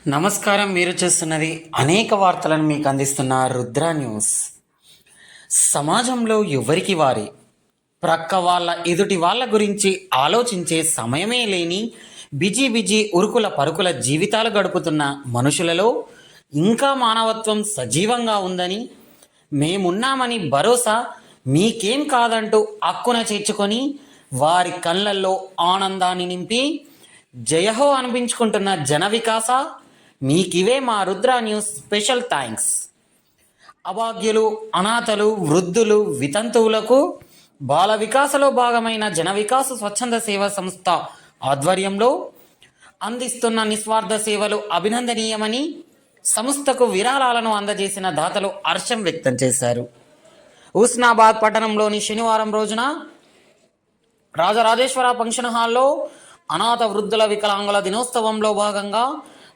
నమస్కారం. మీరు చూస్తున్నది అనేక వార్తలను మీకు అందిస్తున్న రుద్ర న్యూస్. సమాజంలో ఎవరికి వారి ప్రక్క వాళ్ళ ఎదుటి వాళ్ళ గురించి ఆలోచించే సమయమే లేని బిజీ బిజీ ఉరుకుల పరుకుల జీవితాలు గడుపుతున్న మనుషులలో ఇంకా మానవత్వం సజీవంగా ఉందని, మేమున్నామని భరోసా మీకేం కాదంటూ అక్కున చేర్చుకొని వారి కళ్ళల్లో ఆనందాన్ని నింపి జయహో అనిపించుకుంటున్న జన వికాస మీకివే మా రుద్ర న్యూస్ స్పెషల్ థ్యాంక్స్. అభాగ్యులు, అనాథలు, వృద్ధులు, వితంతువులకు బాల వికాసలో భాగమైన జన వికాస స్వచ్ఛంద సేవా సంస్థ ఆధ్వర్యంలో అందిస్తున్న నిస్వార్థ సేవలు అభినందనీయమని సంస్థకు విరాళాలను అందజేసిన దాతలు హర్షం వ్యక్తం చేశారు. హుస్నాబాద్ పట్టణంలోని శనివారం రోజున రాజరాజేశ్వర ఫంక్షన్ హాల్లో అనాథ వృద్ధుల వికలాంగుల దినోత్సవంలో భాగంగా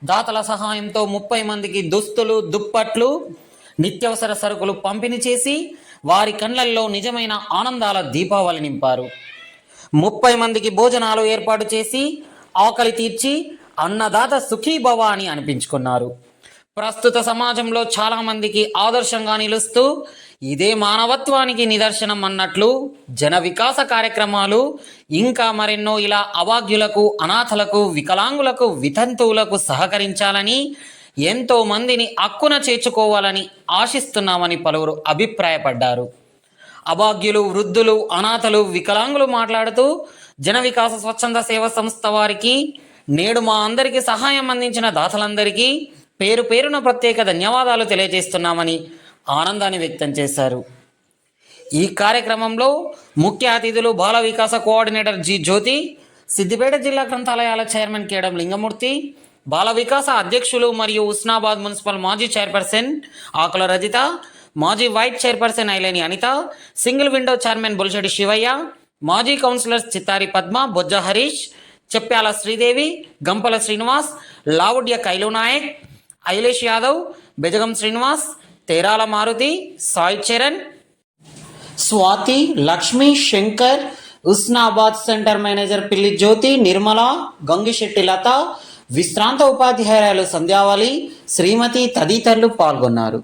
దాతల సహాయంతో 30 మందికి దుస్తులు, దుప్పట్లు, నిత్యావసర సరుకులు పంపిణీ చేసి వారి కళ్ళల్లో నిజమైన ఆనందాల దీపావళి నింపారు. 30 మందికి భోజనాలు ఏర్పాటు చేసి ఆకలి తీర్చి అన్నదాత సుఖీభవ అని అనిపించుకున్నారు. ప్రస్తుత సమాజంలో చాలామందికి ఆదర్శంగా నిలుస్తూ ఇదే మానవత్వానికి నిదర్శనం అన్నట్లు జన వికాస కార్యక్రమాలు ఇంకా మరెన్నో ఇలా అభాగ్యులకు, అనాథలకు, వికలాంగులకు, వితంతువులకు సహకరించాలని, ఎంతో మందిని అక్కున చేర్చుకోవాలని ఆశిస్తున్నామని పలువురు అభిప్రాయపడ్డారు. అభాగ్యులు, వృద్ధులు, అనాథలు, వికలాంగులు మాట్లాడుతూ జన వికాస స్వచ్ఛంద సేవా సంస్థ వారికి నేడు మా అందరికీ సహాయం అందించిన దాతలందరికీ పేరు పేరున ప్రత్యేక ధన్యవాదాలు తెలియజేస్తున్నామని ఆనందాన్ని వ్యక్తం చేశారు. ఈ కార్యక్రమంలో ముఖ్య అతిథులు బాల వికాస కోఆర్డినేటర్ జి జ్యోతి, సిద్దిపేట జిల్లా గ్రంథాలయాల చైర్మన్ కేడం లింగమూర్తి, బాల వికాస అధ్యక్షులు మరియు హుస్నాబాద్ మున్సిపల్ మాజీ చైర్పర్సన్ ఆకుల రజిత, మాజీ vice chairperson Aileni Anitha, single window chairman Bolishetti Shivaiah, మాజీ councillors Chittari Padma, Bojja Harish, Cheppala Sridevi, Gampala Srinivas, Lavudya Kailu Nayak, Ailesh Yadav, Bejagam Srinivas, Terala Maruthi, Sai Charan, Swathi, Lakshmi, Shankar, Husnabad centre manager Pilli Jyothi, Nirmala, Gangisetty లత, విశ్రాంత ఉపాధ్యాయురాలు సంధ్యావళి, శ్రీమతి తదితరులు పాల్గొన్నారు.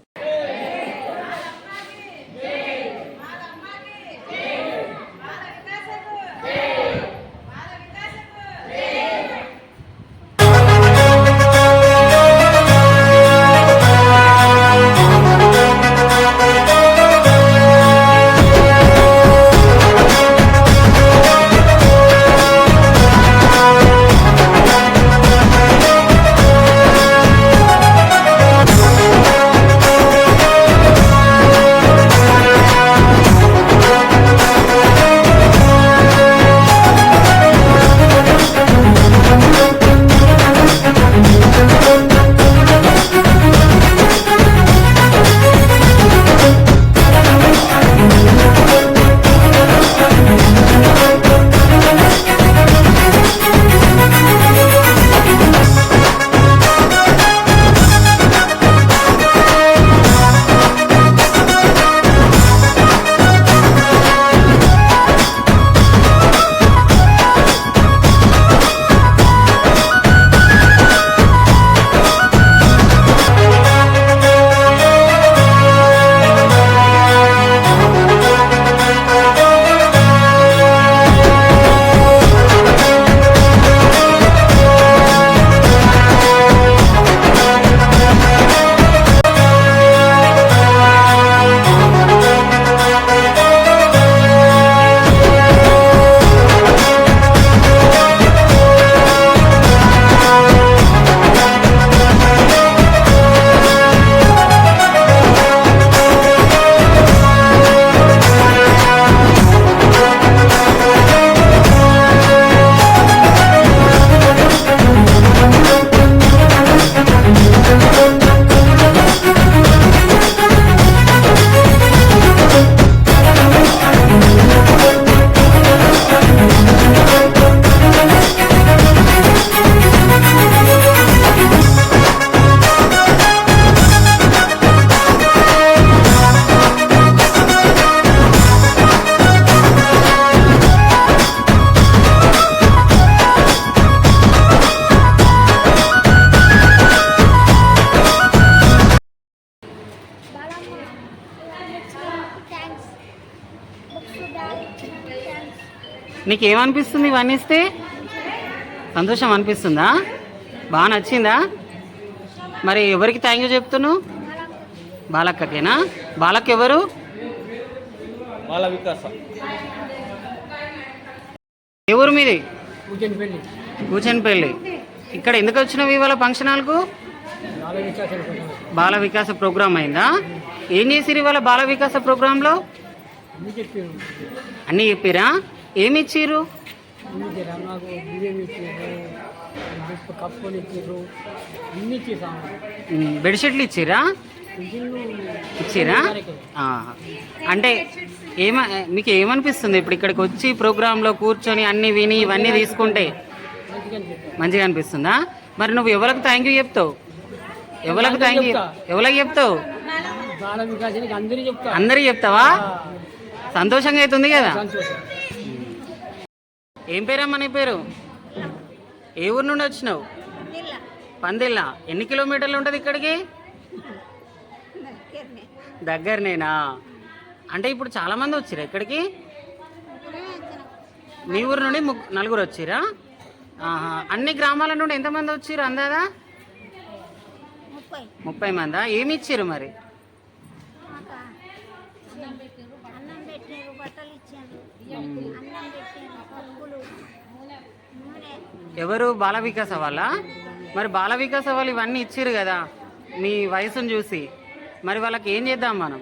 నీకేమనిపిస్తుంది ఇవన్నీ ఇస్తే? సంతోషం అనిపిస్తుందా? బాగా నచ్చిందా? మరి ఎవరికి థ్యాంక్ యూ చెప్తున్నావు? బాలక్కకేనా? బాలక్క ఎవరు? బాల వికాస. ఏ ఊరు మీది? కూచన్పల్లి. ఇక్కడ ఎందుకు వచ్చినావు ఇవాళ ఫంక్షన్ హాల్కు? బాల వికాస ప్రోగ్రామ్ అయిందా? ఏం చేసిరు ఇవాళ బాల వికాస ప్రోగ్రాంలో? అన్నీ చెప్పిరా? ఏమి ఇచ్చిర్రు? బెడ్షీట్లు ఇచ్చిరా? ఇచ్చిరా? అంటే మీకు ఏమనిపిస్తుంది ఇప్పుడు ఇక్కడికి వచ్చి ప్రోగ్రాంలో కూర్చొని అన్ని విని ఇవన్నీ తీసుకుంటే మంచిగా అనిపిస్తుందా? మరి నువ్వు ఎవరికి థ్యాంక్ యూ చెప్తావు? ఎవరికి చెప్తావు? అందరికి చెప్తావా? సంతోషంగా అవుతుంది కదా? ఏం పేరమ్మా నీ పేరు? ఏ ఊరు నుండి వచ్చినావు? పందిల్లా. ఎన్ని కిలోమీటర్లు ఉంటుంది ఇక్కడికి? దగ్గరనేనా? అంటే ఇప్పుడు చాలా మంది వచ్చిరా ఇక్కడికి? మీ ఊరు నుండి నలుగురు వచ్చిరా? అన్ని గ్రామాల నుండి ఎంతమంది వచ్చిర్రు అందాదా? 30 మందా? ఏమి ఇచ్చిర్రు మరి? ఎవరు? బాల వికాస వాళ్ళ? మరి బాల వికాస వాళ్ళు ఇవన్నీ ఇచ్చిర్రు కదా మీ వయసును చూసి, మరి వాళ్ళకి ఏం చేద్దాం మనం?